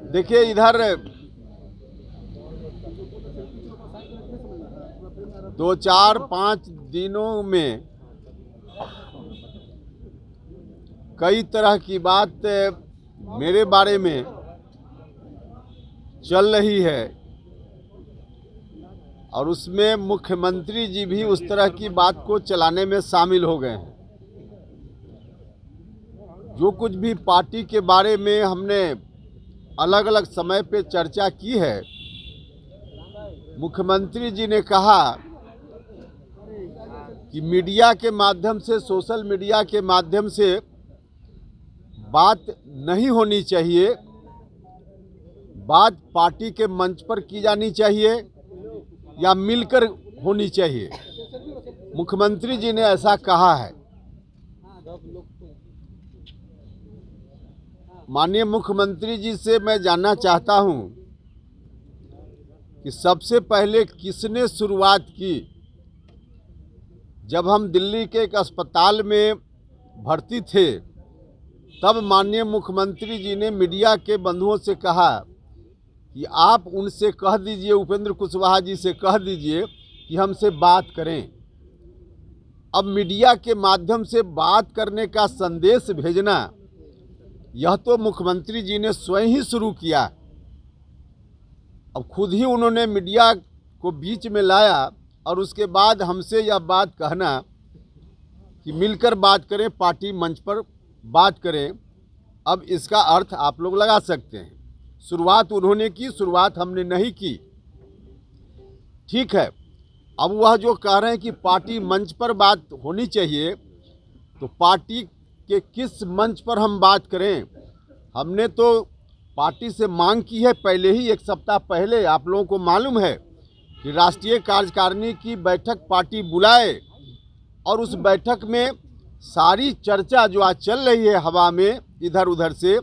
देखिए, इधर 2-4-5 दिनों में कई तरह की बात मेरे बारे में चल रही है और उसमें मुख्यमंत्री जी भी उस तरह की बात को चलाने में शामिल हो गए हैं। जो कुछ भी पार्टी के बारे में हमने अलग अलग समय पे चर्चा की है, मुख्यमंत्री जी ने कहा कि मीडिया के माध्यम से, सोशल मीडिया के माध्यम से बात नहीं होनी चाहिए, बात पार्टी के मंच पर की जानी चाहिए या मिलकर होनी चाहिए। मुख्यमंत्री जी ने ऐसा कहा है। माननीय मुख्यमंत्री जी से मैं जानना चाहता हूं कि सबसे पहले किसने शुरुआत की। जब हम दिल्ली के एक अस्पताल में भर्ती थे, तब माननीय मुख्यमंत्री जी ने मीडिया के बंधुओं से कहा कि आप उनसे कह दीजिए, उपेंद्र कुशवाहा जी से कह दीजिए कि हमसे बात करें। अब मीडिया के माध्यम से बात करने का संदेश भेजना, यह तो मुख्यमंत्री जी ने स्वयं ही शुरू किया। अब खुद ही उन्होंने मीडिया को बीच में लाया और उसके बाद हमसे यह बात कहना कि मिलकर बात करें, पार्टी मंच पर बात करें। अब इसका अर्थ आप लोग लगा सकते हैं। शुरुआत उन्होंने की, शुरुआत हमने नहीं की। ठीक है, अब वह जो कह रहे हैं कि पार्टी मंच पर बात होनी चाहिए, तो पार्टी के किस मंच पर हम बात करें? हमने तो पार्टी से मांग की है पहले ही, 1 सप्ताह पहले। आप लोगों को मालूम है कि राष्ट्रीय कार्यकारिणी की बैठक पार्टी बुलाए और उस बैठक में सारी चर्चा जो आज चल रही है हवा में इधर उधर से,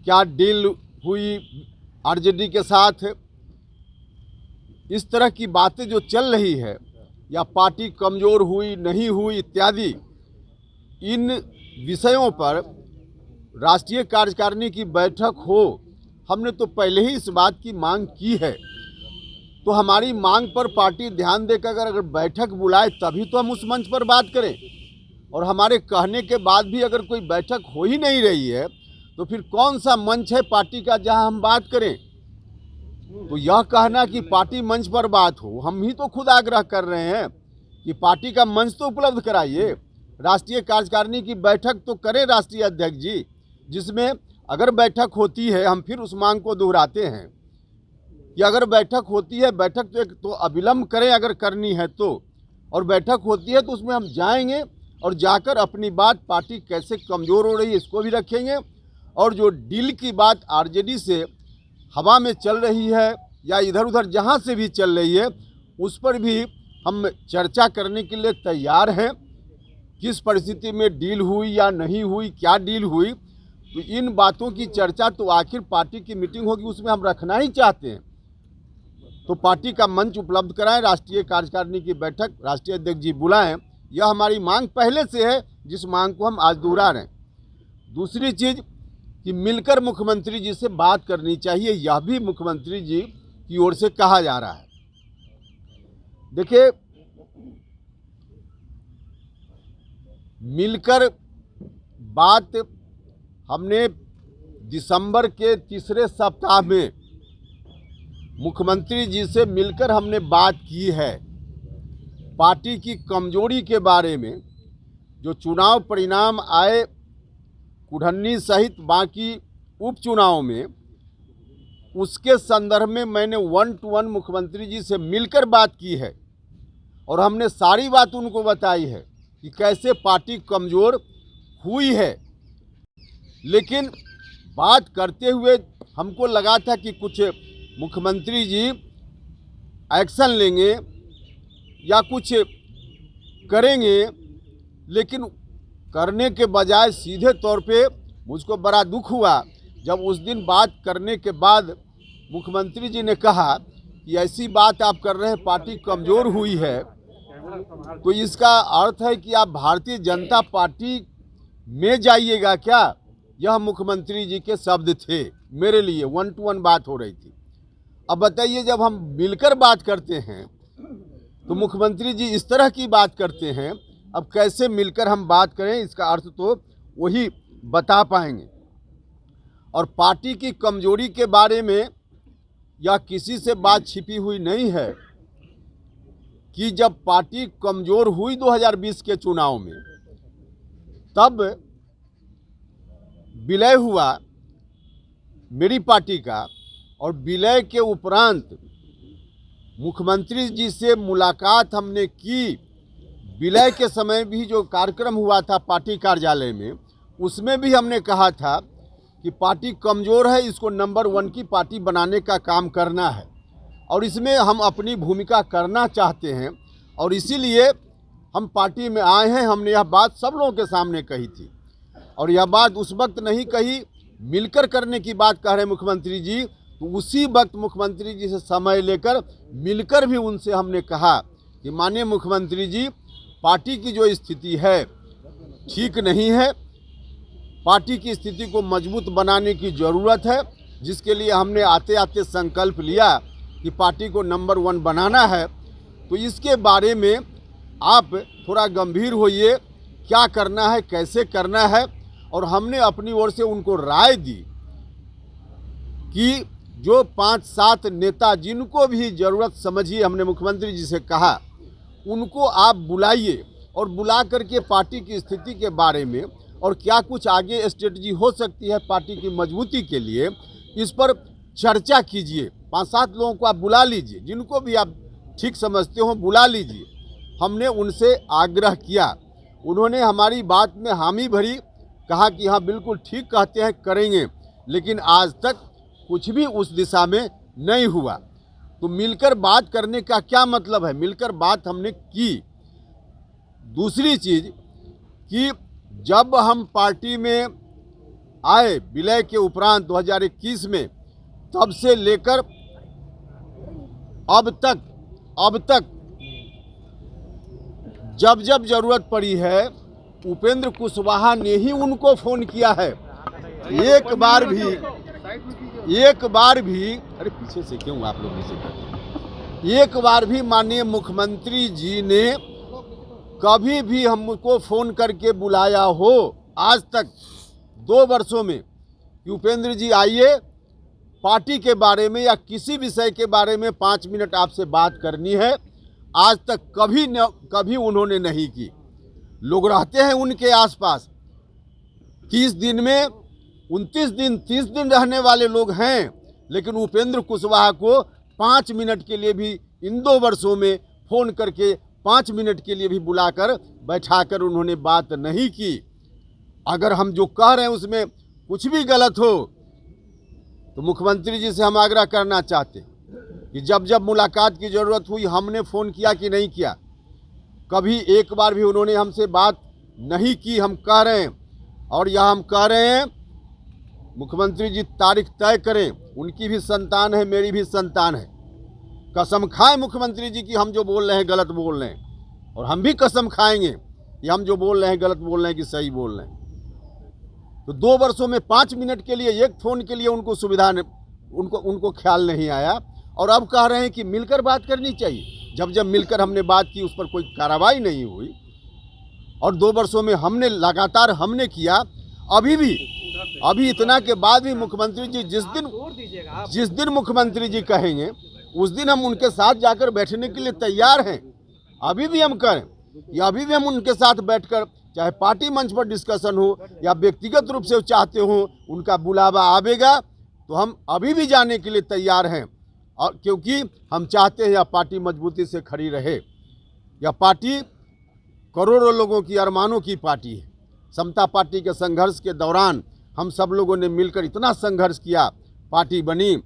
क्या डील हुई आरजेडी के साथ, इस तरह की बातें जो चल रही है, या पार्टी कमज़ोर हुई नहीं हुई इत्यादि, इन विषयों पर राष्ट्रीय कार्यकारिणी की बैठक हो, हमने तो पहले ही इस बात की मांग की है। तो हमारी मांग पर पार्टी ध्यान देकर अगर बैठक बुलाए तभी तो हम उस मंच पर बात करें। और हमारे कहने के बाद भी अगर कोई बैठक हो ही नहीं रही है, तो फिर कौन सा मंच है पार्टी का जहां हम बात करें? तो यह कहना कि पार्टी मंच पर बात हो, हम ही तो खुद आग्रह कर रहे हैं कि पार्टी का मंच तो उपलब्ध कराइए। राष्ट्रीय कार्यकारिणी की बैठक तो करें राष्ट्रीय अध्यक्ष जी, जिसमें अगर बैठक होती है, हम फिर उस मांग को दोहराते हैं कि अगर बैठक होती है, बैठक तो एक तो अविलंब करें अगर करनी है तो, और बैठक होती है तो उसमें हम जाएंगे और जाकर अपनी बात, पार्टी कैसे कमज़ोर हो रही है इसको भी रखेंगे, और जो डील की बात आरजेडी से हवा में चल रही है या इधर उधर जहां से भी चल रही है, उस पर भी हम चर्चा करने के लिए तैयार हैं। किस परिस्थिति में डील हुई या नहीं हुई, क्या डील हुई, तो इन बातों की चर्चा तो आखिर पार्टी की मीटिंग होगी उसमें हम रखना ही चाहते हैं। तो पार्टी का मंच उपलब्ध कराएं, राष्ट्रीय कार्यकारिणी की बैठक राष्ट्रीय अध्यक्ष जी बुलाएं, यह हमारी मांग पहले से है, जिस मांग को हम आज दोहरा रहे हैं। दूसरी चीज़ कि मिलकर मुख्यमंत्री जी से बात करनी चाहिए, यह भी मुख्यमंत्री जी की ओर से कहा जा रहा है। देखिए, मिलकर बात हमने दिसंबर के तीसरे सप्ताह में मुख्यमंत्री जी से मिलकर हमने बात की है। पार्टी की कमजोरी के बारे में, जो चुनाव परिणाम आए कुढ़न्नी सहित बाकी उपचुनाव में, उसके संदर्भ में मैंने 1 to 1 मुख्यमंत्री जी से मिलकर बात की है और हमने सारी बात उनको बताई है कि कैसे पार्टी कमज़ोर हुई है। लेकिन बात करते हुए हमको लगा था कि कुछ मुख्यमंत्री जी एक्शन लेंगे या कुछ करेंगे, लेकिन करने के बजाय सीधे तौर पे मुझको बड़ा दुख हुआ जब उस दिन बात करने के बाद मुख्यमंत्री जी ने कहा कि ऐसी बात आप कर रहे हैं, पार्टी कमज़ोर हुई है, तो इसका अर्थ है कि आप भारतीय जनता पार्टी में जाइएगा क्या? यह मुख्यमंत्री जी के शब्द थे मेरे लिए, 1 to 1 बात हो रही थी। अब बताइए, जब हम मिलकर बात करते हैं तो मुख्यमंत्री जी इस तरह की बात करते हैं, अब कैसे मिलकर हम बात करें, इसका अर्थ तो वही बता पाएंगे। और पार्टी की कमजोरी के बारे में या किसी से बात छिपी हुई नहीं है कि जब पार्टी कमजोर हुई 2020 के चुनाव में, तब विलय हुआ मेरी पार्टी का, और विलय के उपरांत मुख्यमंत्री जी से मुलाकात हमने की। विलय के समय भी जो कार्यक्रम हुआ था पार्टी कार्यालय में, उसमें भी हमने कहा था कि पार्टी कमज़ोर है, इसको नंबर 1 की पार्टी बनाने का काम करना है और इसमें हम अपनी भूमिका करना चाहते हैं, और इसीलिए हम पार्टी में आए हैं। हमने यह बात सब लोगों के सामने कही थी, और यह बात उस वक्त नहीं कही, मिलकर करने की बात कह रहे मुख्यमंत्री जी, तो उसी वक्त मुख्यमंत्री जी से समय लेकर मिलकर भी उनसे हमने कहा कि माननीय मुख्यमंत्री जी, पार्टी की जो स्थिति है ठीक नहीं है, पार्टी की स्थिति को मजबूत बनाने की ज़रूरत है, जिसके लिए हमने आते आते संकल्प लिया कि पार्टी को नंबर 1 बनाना है। तो इसके बारे में आप थोड़ा गंभीर होइए, क्या करना है, कैसे करना है। और हमने अपनी ओर से उनको राय दी कि जो 5-7 नेता जिनको भी ज़रूरत समझिए, हमने मुख्यमंत्री जी से कहा उनको आप बुलाइए, और बुला करके पार्टी की स्थिति के बारे में और क्या कुछ आगे स्ट्रेटजी हो सकती है पार्टी की मजबूती के लिए, इस पर चर्चा कीजिए। 5-7 लोगों को आप बुला लीजिए, जिनको भी आप ठीक समझते हो बुला लीजिए। हमने उनसे आग्रह किया, उन्होंने हमारी बात में हामी भरी, कहा कि हाँ बिल्कुल ठीक कहते हैं, करेंगे, लेकिन आज तक कुछ भी उस दिशा में नहीं हुआ। तो मिलकर बात करने का क्या मतलब है, मिलकर बात हमने की। दूसरी चीज़ कि जब हम पार्टी में आए विलय के उपरांत 2021 में, तब से लेकर अब तक जब जब ज़रूरत पड़ी है उपेंद्र कुशवाहा ने ही उनको फ़ोन किया है। एक बार भी अरे पीछे से क्यों आप लोग पीछे करते हैं, एक बार भी माननीय मुख्यमंत्री जी ने कभी भी हमको फ़ोन करके बुलाया हो आज तक 2 वर्षों में कि उपेंद्र जी आइए, पार्टी के बारे में या किसी विषय के बारे में 5 मिनट आपसे बात करनी है, आज तक कभी उन्होंने नहीं की। लोग रहते हैं उनके आसपास, 30 दिन में 29 दिन 30 दिन रहने वाले लोग हैं, लेकिन उपेंद्र कुशवाहा को 5 मिनट के लिए भी इन 2 वर्षों में फ़ोन करके 5 मिनट के लिए भी बुलाकर बैठाकर उन्होंने बात नहीं की। अगर हम जो कह रहे हैं उसमें कुछ भी गलत हो तो मुख्यमंत्री जी से हम आग्रह करना चाहते हैं कि जब जब मुलाकात की ज़रूरत हुई हमने फ़ोन किया कि नहीं किया, कभी एक बार भी उन्होंने हमसे बात नहीं की। हम कह रहे हैं, और यह हम कह रहे हैं, मुख्यमंत्री जी तारीख तय करें, उनकी भी संतान है, मेरी भी संतान है। कसम खाएं मुख्यमंत्री जी कि हम जो बोल रहे हैं गलत बोल रहे हैं, और हम भी कसम खाएंगे कि हम जो बोल रहे हैं गलत बोल रहे हैं कि सही बोल रहे हैं। तो 2 वर्षों में 5 मिनट के लिए एक फ़ोन के लिए उनको सुविधा उनको ख्याल नहीं आया, और अब कह रहे हैं कि मिलकर बात करनी चाहिए। जब जब मिलकर हमने बात की उस पर कोई कार्रवाई नहीं हुई, और 2 वर्षों में हमने लगातार किया। अभी इतना के बाद भी मुख्यमंत्री जी जिस दिन मुख्यमंत्री जी कहेंगे उस दिन हम उनके साथ जाकर बैठने के लिए तैयार हैं। अभी भी हम करें या अभी भी हम उनके साथ बैठकर, चाहे पार्टी मंच पर डिस्कशन हो या व्यक्तिगत रूप से चाहते हो, उनका बुलावा आवेगा तो हम अभी भी जाने के लिए तैयार हैं। और क्योंकि हम चाहते हैं यह पार्टी मजबूती से खड़ी रहे। यह पार्टी करोड़ों लोगों की अरमानों की पार्टी है। समता पार्टी के संघर्ष के दौरान हम सब लोगों ने मिलकर इतना संघर्ष किया, पार्टी बनी,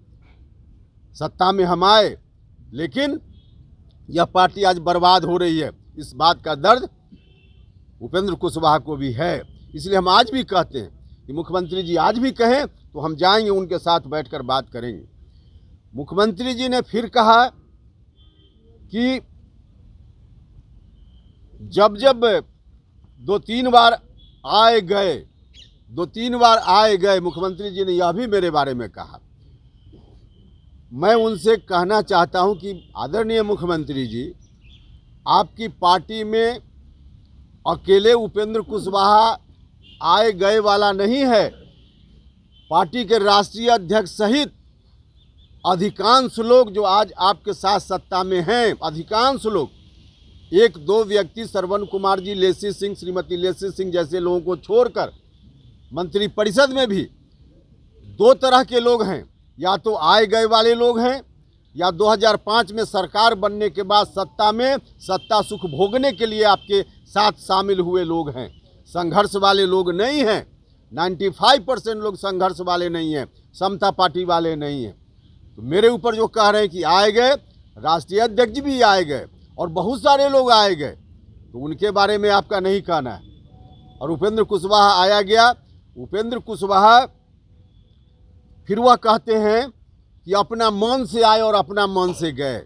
सत्ता में हम आए, लेकिन यह पार्टी आज बर्बाद हो रही है। इस बात का दर्द उपेंद्र कुशवाहा को भी है। इसलिए हम आज भी कहते हैं कि मुख्यमंत्री जी आज भी कहें तो हम जाएंगे, उनके साथ बैठकर बात करेंगे। मुख्यमंत्री जी ने फिर कहा कि जब 2-3 बार आए गए 2-3 बार आए गए, मुख्यमंत्री जी ने यह भी मेरे बारे में कहा। मैं उनसे कहना चाहता हूं कि आदरणीय मुख्यमंत्री जी, आपकी पार्टी में अकेले उपेंद्र कुशवाहा आए गए वाला नहीं है। पार्टी के राष्ट्रीय अध्यक्ष सहित अधिकांश लोग जो आज आपके साथ सत्ता में हैं, अधिकांश लोग, 1-2 व्यक्ति श्रवण कुमार जी, लेसी सिंह, श्रीमती लेसी सिंह जैसे लोगों को छोड़कर मंत्रिपरिषद में भी 2 तरह के लोग हैं। या तो आए गए वाले लोग हैं, या 2005 में सरकार बनने के बाद सत्ता में सत्ता सुख भोगने के लिए आपके साथ शामिल हुए लोग हैं। संघर्ष वाले लोग नहीं हैं। 95% लोग संघर्ष वाले नहीं हैं, समता पार्टी वाले नहीं हैं। तो मेरे ऊपर जो कह रहे हैं कि आए गए, राष्ट्रीय अध्यक्ष भी आए गए और बहुत सारे लोग आए गए, तो उनके बारे में आपका नहीं कहना है। और उपेंद्र कुशवाहा आया गया, उपेंद्र कुशवाहा फिर वह कहते हैं कि अपना मन से आए और अपना मन से गए।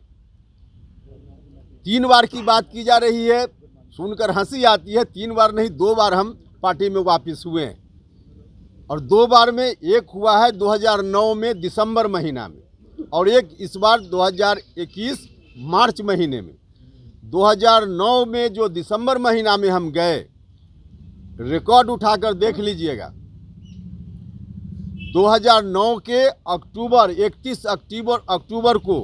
3 बार की बात की जा रही है, सुनकर हंसी आती है। 3 बार नहीं, 2 बार हम पार्टी में वापस हुए हैं, और 2 बार में एक हुआ है 2009 में दिसंबर महीना में, और एक इस बार 2021 मार्च महीने में। 2009 में जो दिसंबर महीना में हम गए, रिकॉर्ड उठाकर देख लीजिएगा। 2009 के अक्टूबर 31 अक्टूबर को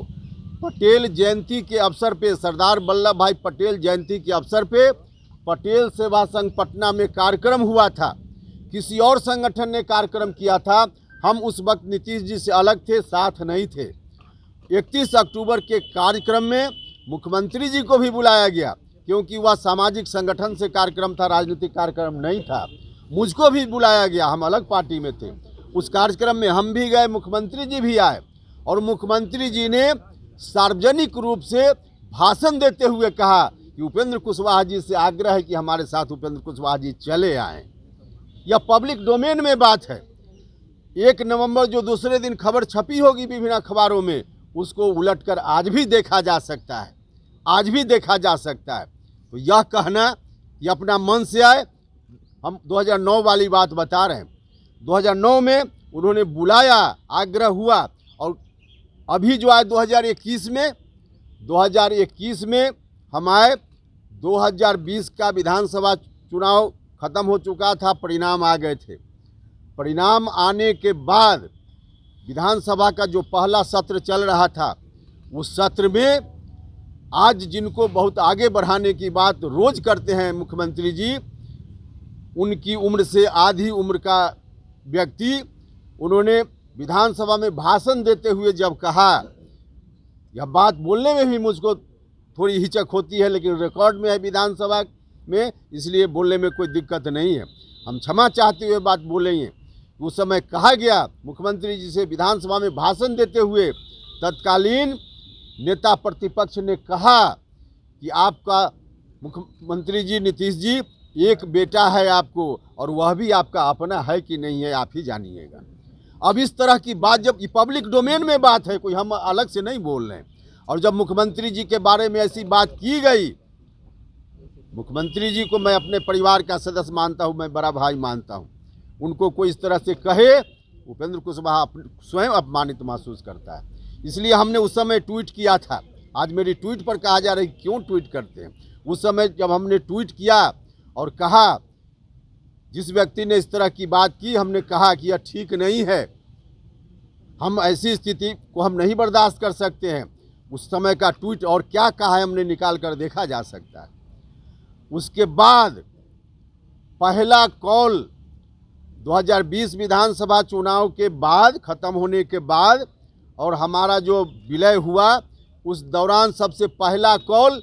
पटेल जयंती के अवसर पे, सरदार वल्लभ भाई पटेल जयंती के अवसर पे पटेल सेवा संघ पटना में कार्यक्रम हुआ था। किसी और संगठन ने कार्यक्रम किया था। हम उस वक्त नीतीश जी से अलग थे, साथ नहीं थे। 31 अक्टूबर के कार्यक्रम में मुख्यमंत्री जी को भी बुलाया गया, क्योंकि वह सामाजिक संगठन से कार्यक्रम था, राजनीतिक कार्यक्रम नहीं था। मुझको भी बुलाया गया, हम अलग पार्टी में थे। उस कार्यक्रम में हम भी गए, मुख्यमंत्री जी भी आए, और मुख्यमंत्री जी ने सार्वजनिक रूप से भाषण देते हुए कहा कि उपेंद्र कुशवाहा जी से आग्रह है कि हमारे साथ उपेंद्र कुशवाहा जी चले आएँ। यह पब्लिक डोमेन में बात है। 1 नवंबर जो दूसरे दिन खबर छपी होगी विभिन्न अखबारों में, उसको उलटकर आज भी देखा जा सकता है, आज भी देखा जा सकता है। तो यह कहना कि अपना मन से आए, हम 2009 वाली बात बता रहे हैं। 2009 में उन्होंने बुलाया, आग्रह हुआ, और अभी जो आए 2021 में हम आए। 2020 का विधानसभा चुनाव खत्म हो चुका था, परिणाम आ गए थे। परिणाम आने के बाद विधानसभा का जो पहला सत्र चल रहा था, उस सत्र में आज जिनको बहुत आगे बढ़ाने की बात रोज करते हैं मुख्यमंत्री जी, उनकी उम्र से आधी उम्र का व्यक्ति, उन्होंने विधानसभा में भाषण देते हुए जब कहा, यह बात बोलने में भी मुझको थोड़ी हिचक होती है, लेकिन रिकॉर्ड में है विधानसभा में, इसलिए बोलने में कोई दिक्कत नहीं है। हम क्षमा चाहते हुए बात बोलेंगे। उस समय कहा गया मुख्यमंत्री जी से, विधानसभा में भाषण देते हुए तत्कालीन नेता प्रतिपक्ष ने कहा कि आपका मुख्यमंत्री जी नीतीश जी, एक बेटा है आपको, और वह भी आपका अपना है कि नहीं है आप ही जानिएगा। अब इस तरह की बात, जब ये पब्लिक डोमेन में बात है, कोई हम अलग से नहीं बोल रहे हैं, और जब मुख्यमंत्री जी के बारे में ऐसी बात की गई, मुख्यमंत्री जी को मैं अपने परिवार का सदस्य मानता हूं, मैं बड़ा भाई मानता हूं, उनको कोई इस तरह से कहे, उपेंद्र कुशवाहा स्वयं अपमानित महसूस करता है। इसलिए हमने उस समय ट्वीट किया था। आज मेरी ट्वीट पर कहा जा रहा है क्यों ट्वीट करते हैं। उस समय जब हमने ट्वीट किया और कहा, जिस व्यक्ति ने इस तरह की बात की, हमने कहा कि यह ठीक नहीं है, हम ऐसी स्थिति को हम नहीं बर्दाश्त कर सकते हैं। उस समय का ट्वीट और क्या कहा है हमने निकाल कर देखा जा सकता है। उसके बाद पहला कॉल 2020 विधानसभा चुनाव के बाद, खत्म होने के बाद, और हमारा जो विलय हुआ, उस दौरान सबसे पहला कॉल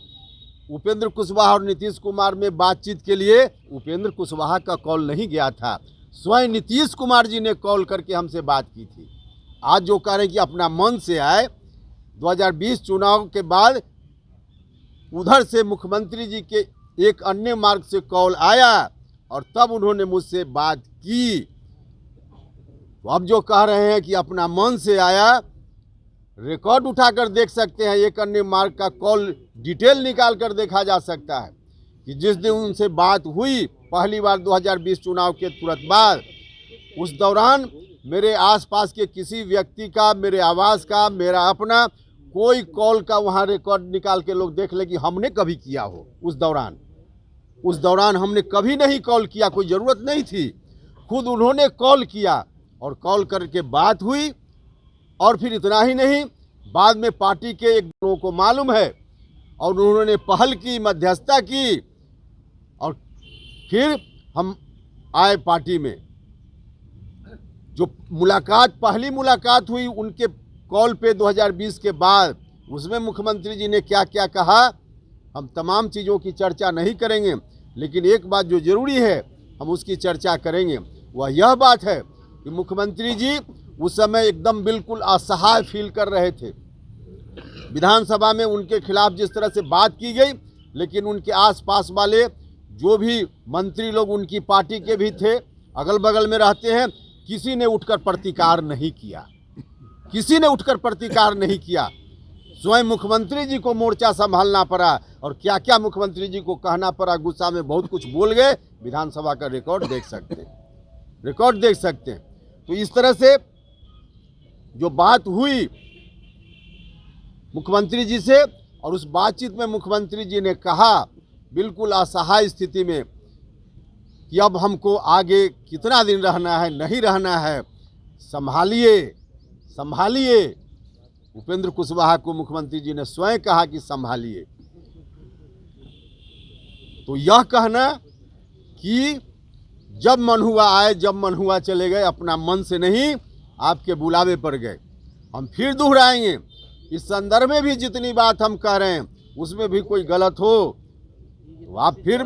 उपेंद्र कुशवाहा और नीतीश कुमार में बातचीत के लिए उपेंद्र कुशवाहा का कॉल नहीं गया था, स्वयं नीतीश कुमार जी ने कॉल करके हमसे बात की थी। आज जो कह रहे हैं कि अपना मन से आए, 2020 चुनाव के बाद उधर से मुख्यमंत्री जी के एक अन्य मार्ग से कॉल आया और तब उन्होंने मुझसे बात की। तो अब जो कह रहे हैं कि अपना मन से आया, रिकॉर्ड उठाकर देख सकते हैं, एक अन्य मार्ग का कॉल डिटेल निकाल कर देखा जा सकता है कि जिस दिन उनसे बात हुई पहली बार 2020 चुनाव के तुरंत बाद, उस दौरान मेरे आसपास के किसी व्यक्ति का, मेरे आवास का, मेरा अपना कोई कॉल का वहाँ रिकॉर्ड निकाल के लोग देख ले कि हमने कभी किया हो। उस दौरान हमने कभी नहीं कॉल किया, कोई ज़रूरत नहीं थी। खुद उन्होंने कॉल किया और कॉल करके बात हुई। और फिर इतना ही नहीं, बाद में पार्टी के एक लोगों को मालूम है और उन्होंने पहल की, मध्यस्थता की और फिर हम आए पार्टी में। जो पहली मुलाकात हुई उनके कॉल पे 2020 के बाद, उसमें मुख्यमंत्री जी ने क्या क्या कहा, हम तमाम चीज़ों की चर्चा नहीं करेंगे, लेकिन एक बात जो ज़रूरी है हम उसकी चर्चा करेंगे। वह यह बात है कि मुख्यमंत्री जी उस समय एकदम बिल्कुल असहाय फील कर रहे थे। विधानसभा में उनके खिलाफ जिस तरह से बात की गई, लेकिन उनके आसपास वाले जो भी मंत्री लोग उनकी पार्टी के भी थे, अगल बगल में रहते हैं, किसी ने उठकर प्रतिकार नहीं किया। किसी ने उठकर प्रतिकार नहीं किया। स्वयं मुख्यमंत्री जी को मोर्चा संभालना पड़ा और क्या क्या मुख्यमंत्री जी को कहना पड़ा, गुस्सा में बहुत कुछ बोल गए। विधानसभा का रिकॉर्ड देख सकते हैं, तो इस तरह से जो बात हुई मुख्यमंत्री जी से, और उस बातचीत में मुख्यमंत्री जी ने कहा बिल्कुल असहाय स्थिति में कि अब हमको आगे कितना दिन रहना है, नहीं रहना है, संभालिए। उपेंद्र कुशवाहा को मुख्यमंत्री जी ने स्वयं कहा कि संभालिए। तो यह कहना कि जब मन हुआ आए, जब मन हुआ चले गए, अपना मन से नहीं आपके बुलावे पर गए। हम फिर दोहराएंगे, इस संदर्भ में भी जितनी बात हम कह रहे हैं उसमें भी कोई गलत हो तो आप फिर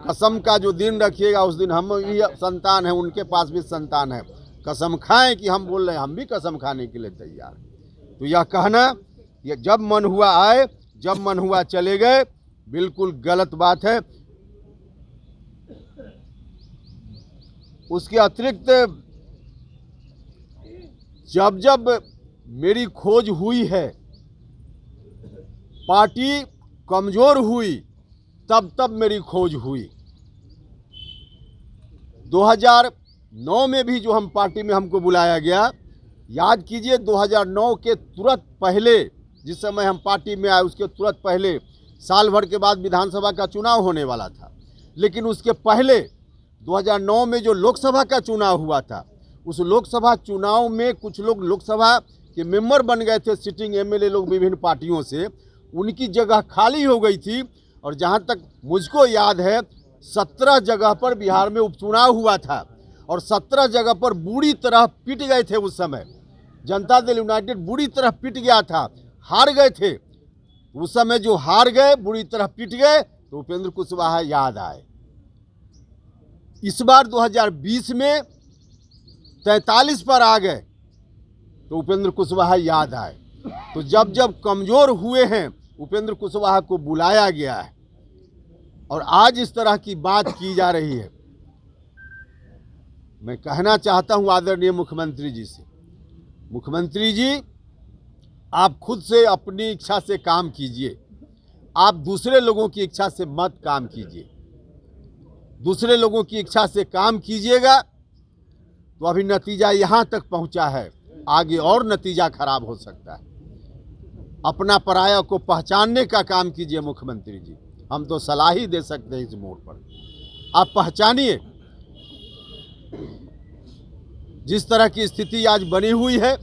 कसम का जो दिन रखिएगा, उस दिन हम भी संतान है, उनके पास भी संतान है, कसम खाएं कि हम बोल रहे हैं, हम भी कसम खाने के लिए तैयार। तो यह कहना ये जब मन हुआ आए, जब मन हुआ चले गए, बिल्कुल गलत बात है। उसके अतिरिक्त जब जब मेरी खोज हुई है, पार्टी कमजोर हुई, तब तब मेरी खोज हुई। 2009 में भी जो हम पार्टी में हमको बुलाया गया, याद कीजिए 2009 के तुरंत पहले, जिस समय हम पार्टी में आए उसके तुरंत पहले साल भर के बाद विधानसभा का चुनाव होने वाला था। लेकिन उसके पहले 2009 में जो लोकसभा का चुनाव हुआ था, उस लोकसभा चुनाव में कुछ लोग लोकसभा के मेंबर बन गए थे, सिटिंग एमएलए लोग विभिन्न पार्टियों से, उनकी जगह खाली हो गई थी। और जहां तक मुझको याद है 17 जगह पर बिहार में उपचुनाव हुआ था और 17 जगह पर बुरी तरह पिट गए थे। उस समय जनता दल यूनाइटेड बुरी तरह पिट गया था, हार गए थे। उस समय जो हार गए, बुरी तरह पिट गए, तो उपेंद्र कुशवाहा याद आए। इस बार 2020 में 43 पर आ गए तो उपेंद्र कुशवाहा याद आए। तो जब जब कमज़ोर हुए हैं उपेंद्र कुशवाहा को बुलाया गया है और आज इस तरह की बात की जा रही है। मैं कहना चाहता हूं आदरणीय मुख्यमंत्री जी से, मुख्यमंत्री जी आप खुद से अपनी इच्छा से काम कीजिए, आप दूसरे लोगों की इच्छा से मत काम कीजिए। दूसरे लोगों की इच्छा से काम कीजिएगा तो अभी नतीजा यहाँ तक पहुँचा है, आगे और नतीजा खराब हो सकता है। अपना पराया को पहचानने का काम कीजिए मुख्यमंत्री जी, हम तो सलाह ही दे सकते हैं इस मोड़ पर। आप पहचानिए जिस तरह की स्थिति आज बनी हुई है,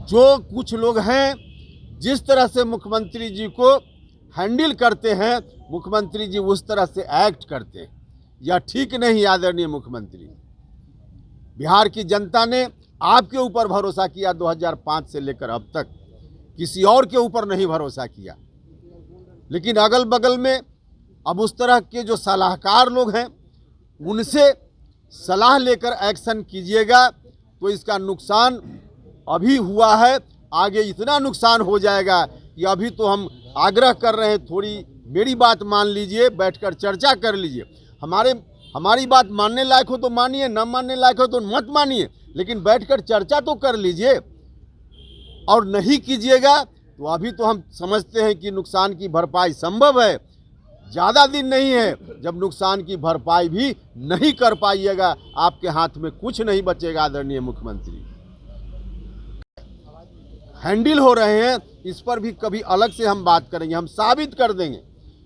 जो कुछ लोग हैं जिस तरह से मुख्यमंत्री जी को हैंडल करते हैं, मुख्यमंत्री जी उस तरह से एक्ट करते हैं, यह ठीक नहीं। आदरणीय मुख्यमंत्री, बिहार की जनता ने आपके ऊपर भरोसा किया 2005 से लेकर अब तक, किसी और के ऊपर नहीं भरोसा किया। लेकिन अगल बगल में अब उस तरह के जो सलाहकार लोग हैं उनसे सलाह लेकर एक्शन कीजिएगा तो इसका नुकसान अभी हुआ है, आगे इतना नुकसान हो जाएगा कि अभी तो हम आग्रह कर रहे हैं, थोड़ी मेरी बात मान लीजिए, बैठकर चर्चा कर लीजिए। हमारी बात मानने लायक हो तो मानिए, न मानने लायक हो तो मत मानिए, लेकिन बैठकर चर्चा तो कर लीजिए। और नहीं कीजिएगा तो अभी तो हम समझते हैं कि नुकसान की भरपाई संभव है। ज़्यादा दिन नहीं है जब नुकसान की भरपाई भी नहीं कर पाइएगा, आपके हाथ में कुछ नहीं बचेगा। आदरणीय मुख्यमंत्री हैंडल हो रहे हैं, इस पर भी कभी अलग से हम बात करेंगे। हम साबित कर देंगे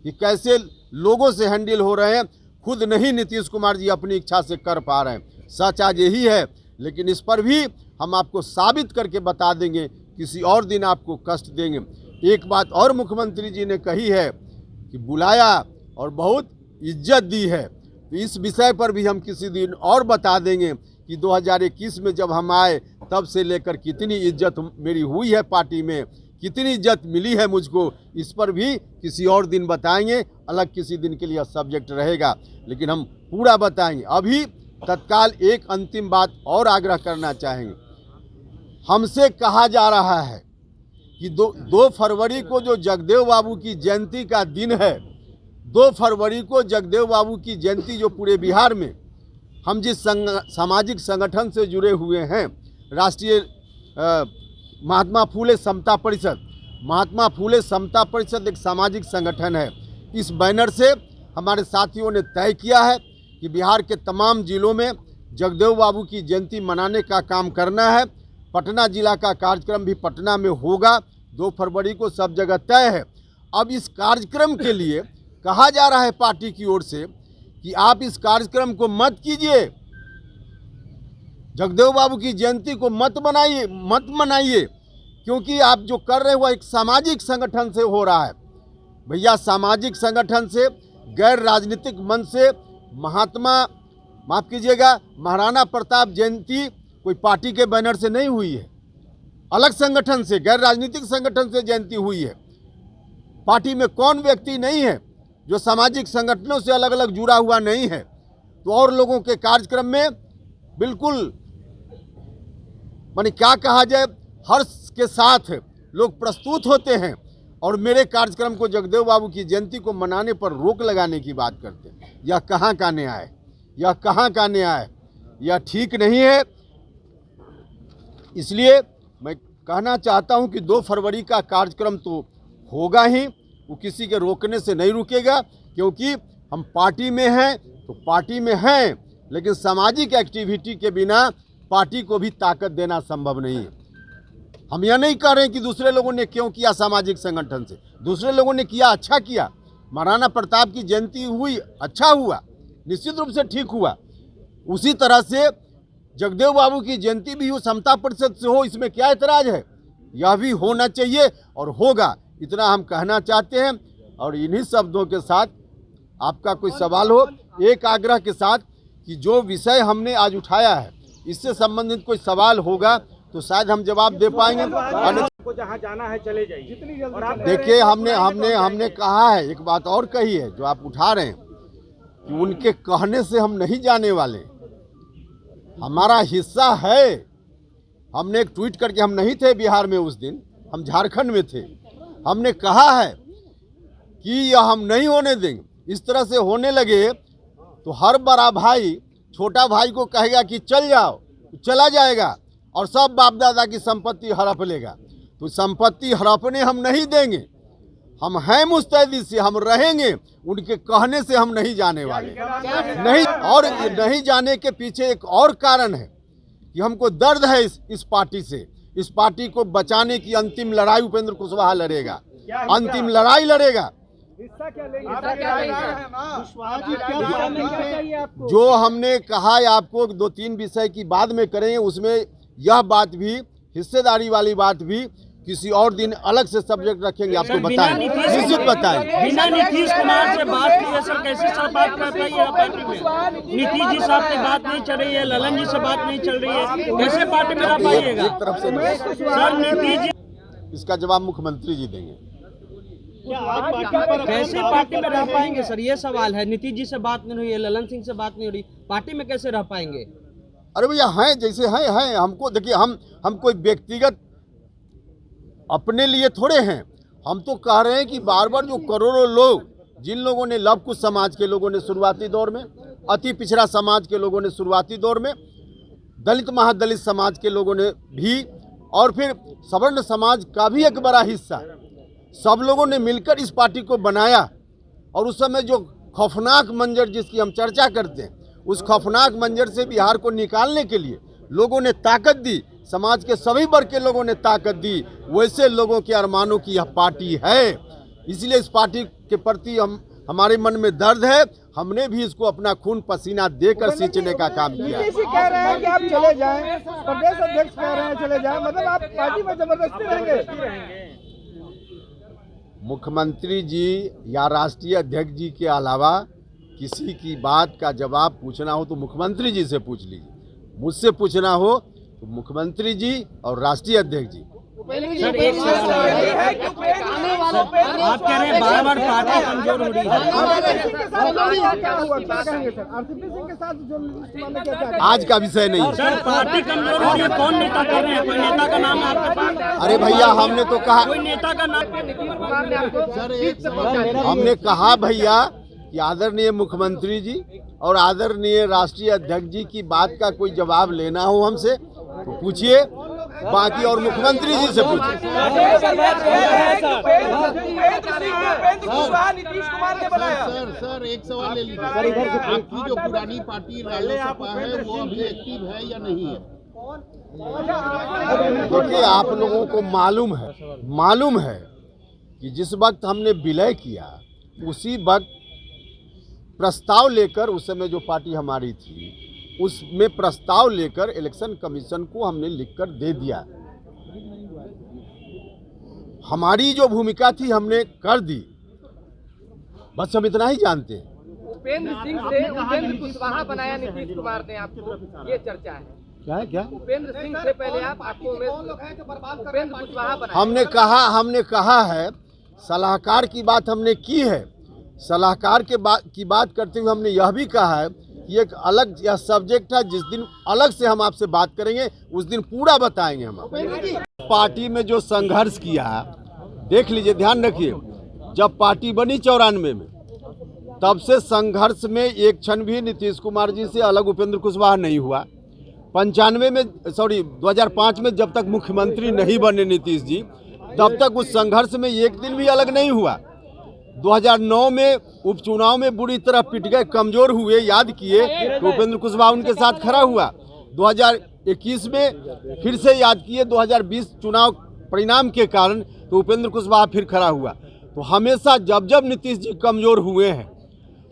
कि कैसे लोगों से हैंडल हो रहे हैं। खुद नहीं नीतीश कुमार जी अपनी इच्छा से कर पा रहे हैं, सच आज यही है। लेकिन इस पर भी हम आपको साबित करके बता देंगे, किसी और दिन आपको कष्ट देंगे। एक बात और मुख्यमंत्री जी ने कही है कि बुलाया और बहुत इज्जत दी है, तो इस विषय पर भी हम किसी दिन और बता देंगे कि 2021 में जब हम आए तब से लेकर कितनी इज्जत मेरी हुई है पार्टी में, कितनी इज्जत मिली है मुझको। इस पर भी किसी और दिन बताएंगे, अलग किसी दिन के लिए सब्जेक्ट रहेगा, लेकिन हम पूरा बताएंगे। अभी तत्काल एक अंतिम बात और आग्रह करना चाहेंगे। हमसे कहा जा रहा है कि 2 फरवरी को जो जगदेव बाबू की जयंती का दिन है, 2 फरवरी को जगदेव बाबू की जयंती जो पूरे बिहार में हम जिस सामाजिक संगठन से जुड़े हुए हैं, राष्ट्रीय महात्मा फुले समता परिषद, महात्मा फुले समता परिषद एक सामाजिक संगठन है। इस बैनर से हमारे साथियों ने तय किया है कि बिहार के तमाम जिलों में जगदेव बाबू की जयंती मनाने का काम करना है। पटना जिला का कार्यक्रम भी पटना में होगा, 2 फरवरी को सब जगह तय है। अब इस कार्यक्रम के लिए कहा जा रहा है पार्टी की ओर से कि आप इस कार्यक्रम को मत कीजिए, जगदेव बाबू की जयंती को मत मनाइए, क्योंकि आप जो कर रहे हो वह एक सामाजिक संगठन से हो रहा है। भैया, सामाजिक संगठन से, गैर राजनीतिक मंच से माफ़ कीजिएगा, महाराणा प्रताप जयंती कोई पार्टी के बैनर से नहीं हुई है, अलग संगठन से, गैर राजनीतिक संगठन से जयंती हुई है। पार्टी में कौन व्यक्ति नहीं है जो सामाजिक संगठनों से अलग अलग जुड़ा हुआ नहीं है। तो और लोगों के कार्यक्रम में बिल्कुल माने क्या कहा जाए, हर्ष के साथ लोग प्रस्तुत होते हैं, और मेरे कार्यक्रम को, जगदेव बाबू की जयंती को मनाने पर रोक लगाने की बात करते हैं। यह कहाँ का न्याय है, यह कहाँ का न्याय है, यह ठीक नहीं है। इसलिए मैं कहना चाहता हूं कि 2 फरवरी का कार्यक्रम तो होगा ही, वो किसी के रोकने से नहीं रुकेगा, क्योंकि हम पार्टी में हैं तो पार्टी में हैं, लेकिन सामाजिक एक्टिविटी के बिना पार्टी को भी ताकत देना संभव नहीं है। हम यह नहीं कह रहे हैं कि दूसरे लोगों ने क्यों किया सामाजिक संगठन से, दूसरे लोगों ने किया, अच्छा किया। महाराणा प्रताप की जयंती हुई, अच्छा हुआ, निश्चित रूप से ठीक हुआ। उसी तरह से जगदेव बाबू की जयंती भी हो, समता परिषद से हो, इसमें क्या एतराज़ है। यह भी होना चाहिए और होगा, इतना हम कहना चाहते हैं। और इन्हीं शब्दों के साथ आपका कोई सवाल हो, एक आग्रह के साथ कि जो विषय हमने आज उठाया है, इससे संबंधित कोई सवाल होगा तो शायद हम जवाब दे पाएंगे। को जहाँ जाना है चले जाइए। देखिए, हमने कहा है, एक बात और कही है जो आप उठा रहे हैं कि उनके कहने से हम नहीं जाने वाले, हमारा हिस्सा है। हमने एक ट्वीट करके, हम नहीं थे बिहार में उस दिन, हम झारखंड में थे, हमने कहा है कि यह हम नहीं होने देंगे। इस तरह से होने लगे तो हर बड़ा भाई छोटा भाई को कहेगा कि चल जाओ, चला जाएगा और सब बाप दादा की संपत्ति हड़प लेगा। तो संपत्ति हड़पने हम नहीं देंगे, हम हैं मुस्तैदी से, हम रहेंगे। उनके कहने से हम नहीं जाने वाले, नहीं। और नहीं जाने के पीछे एक और कारण है कि हमको दर्द है इस पार्टी से। इस पार्टी को बचाने की अंतिम लड़ाई उपेंद्र कुशवाहा लड़ेगा, अंतिम लड़ाई लड़ेगा। जो हमने कहा है आपको 2-3 विषय की बाद में करेंगे, उसमें यह बात भी, हिस्सेदारी वाली बात भी किसी और दिन अलग से सब्जेक्ट रखेंगे, आपको बताएंगे, निश्चित बताएंगे। बिना नीतीश कुमार से बात किए सर कैसे सर बात कर पाइए पार्टी में? नीतीश जी साहब से बात नहीं चल रही है, ललन जी से बात नहीं चल रही है, कैसे पार्टी में रह पाइएगा? एक तरफ से सर नीतीश जी, इसका जवाब मुख्यमंत्री जी देंगे। कैसे पार्टी में रह पाएंगे सर, ये सवाल है। नीतीश जी से बात नहीं हुई है, ललन सिंह से बात नहीं हो रही, पार्टी में कैसे रह पाएंगे? अरे भैया, हैं जैसे हैं। हमको देखिए, हम कोई व्यक्तिगत अपने लिए थोड़े हैं। हम तो कह रहे हैं कि बार बार जो करोड़ों लोग, जिन लोगों ने, लव कुश समाज के लोगों ने शुरुआती दौर में, अति पिछड़ा समाज के लोगों ने शुरुआती दौर में, दलित महादलित समाज के लोगों ने भी, और फिर सवर्ण समाज का भी एक बड़ा हिस्सा, सब लोगों ने मिलकर इस पार्टी को बनाया और उस समय जो खौफनाक मंजर जिसकी हम चर्चा करते हैं, उस खौफनाक मंजर से बिहार को निकालने के लिए लोगों ने ताकत दी, समाज के सभी वर्ग के लोगों ने ताकत दी। वैसे लोगों के अरमानों की यह पार्टी है, इसलिए इस पार्टी के प्रति हमारे मन में दर्द है। हमने भी इसको अपना खून पसीना देकर सींचने का काम किया। नीतीश जी कह रहे हैं कि आप चले जाएं, प्रदेश अध्यक्ष कह रहे हैं चले जाएं, मतलब आप पार्टी में जबरदस्ती रहेंगे? मुख्यमंत्री जी या राष्ट्रीय अध्यक्ष जी के अलावा किसी की बात का जवाब पूछना हो तो मुख्यमंत्री जी से पूछ लीजिए, मुझसे पूछना हो तो मुख्यमंत्री जी और राष्ट्रीय अध्यक्ष जी। सर एक सवाल है, आप कह रहे हैं बार-बार पार्टी कमजोर हो रही है, आज का विषय नहीं। सर पार्टी कमजोर हो रही है, कौन नेता कर रहे हैं? कोई नेता का नाम है आपके पास? अरे भैया हमने तो कहा, कोई नेता का नाम? हमने कहा भैया कि आदरणीय मुख्यमंत्री जी और आदरणीय राष्ट्रीय अध्यक्ष जी की बात का कोई जवाब लेना हो हमसे तो पूछिए, बाकी और मुख्यमंत्री जी से पूछिए। सर एक सवाल ले लीजिए, आपकी जो पुरानी पार्टी रालोसपा है वो अभी एक्टिव है या नहीं है? देखिए आप लोगों को मालूम है कि जिस वक्त हमने विलय किया उसी वक्त प्रस्ताव लेकर, उस समय जो पार्टी हमारी थी उसमें प्रस्ताव लेकर इलेक्शन कमीशन को हमने लिखकर दे दिया। हमारी जो भूमिका थी हमने कर दी, बस हम इतना ही जानते हैं। उपेंद्र सिंह से उपेंद्र कुशवाहा बनाया नीतीश कुमार ने आपको, ये चर्चा है। क्या उपेंद्र सिंह से पहले आपको उपेंद्र कुशवाहा बनाया। हमने कहा है, सलाहकार की बात हमने की है। सलाहकार की बात करते हुए हमने यह भी कहा है कि एक अलग यह सब्जेक्ट है, जिस दिन अलग से हम आपसे बात करेंगे उस दिन पूरा बताएंगे हम। पार्टी में जो संघर्ष किया देख लीजिए, ध्यान रखिए, जब पार्टी बनी 94 में, तब से संघर्ष में एक क्षण भी नीतीश कुमार जी से अलग उपेंद्र कुशवाहा नहीं हुआ। 2005 में जब तक मुख्यमंत्री नहीं बने नीतीश जी, तब तक उस संघर्ष में एक दिन भी अलग नहीं हुआ। 2009 में उपचुनाव में बुरी तरह पिट गए, कमजोर हुए, याद किए तो उपेंद्र कुशवाहा उनके साथ खड़ा हुआ। 2021 में फिर से याद किए, 2020 चुनाव परिणाम के कारण तो उपेंद्र कुशवाहा फिर खड़ा हुआ। तो हमेशा जब जब नीतीश जी कमजोर हुए हैं,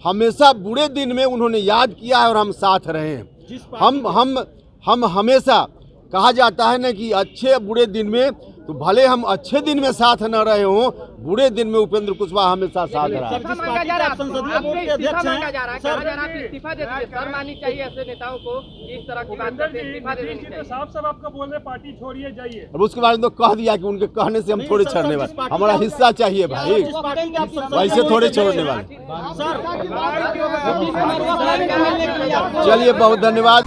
हमेशा बुरे दिन में उन्होंने याद किया है और हम साथ रहे हैं। हम हमेशा कहा जाता है ना कि अच्छे बुरे दिन में, तो भले हम अच्छे दिन में साथ न रहे हों, बुरे दिन में उपेंद्र कुशवाहा हमेशा साथ रहा है। साफ आपको बोल रहे पार्टी छोड़िए जाइए। अब उसके बारे में तो कह दिया कि उनके कहने से हम थोड़े छोड़ने वाले, हमारा हिस्सा चाहिए भाई, वैसे थोड़े छोड़ने वाले। चलिए बहुत धन्यवाद।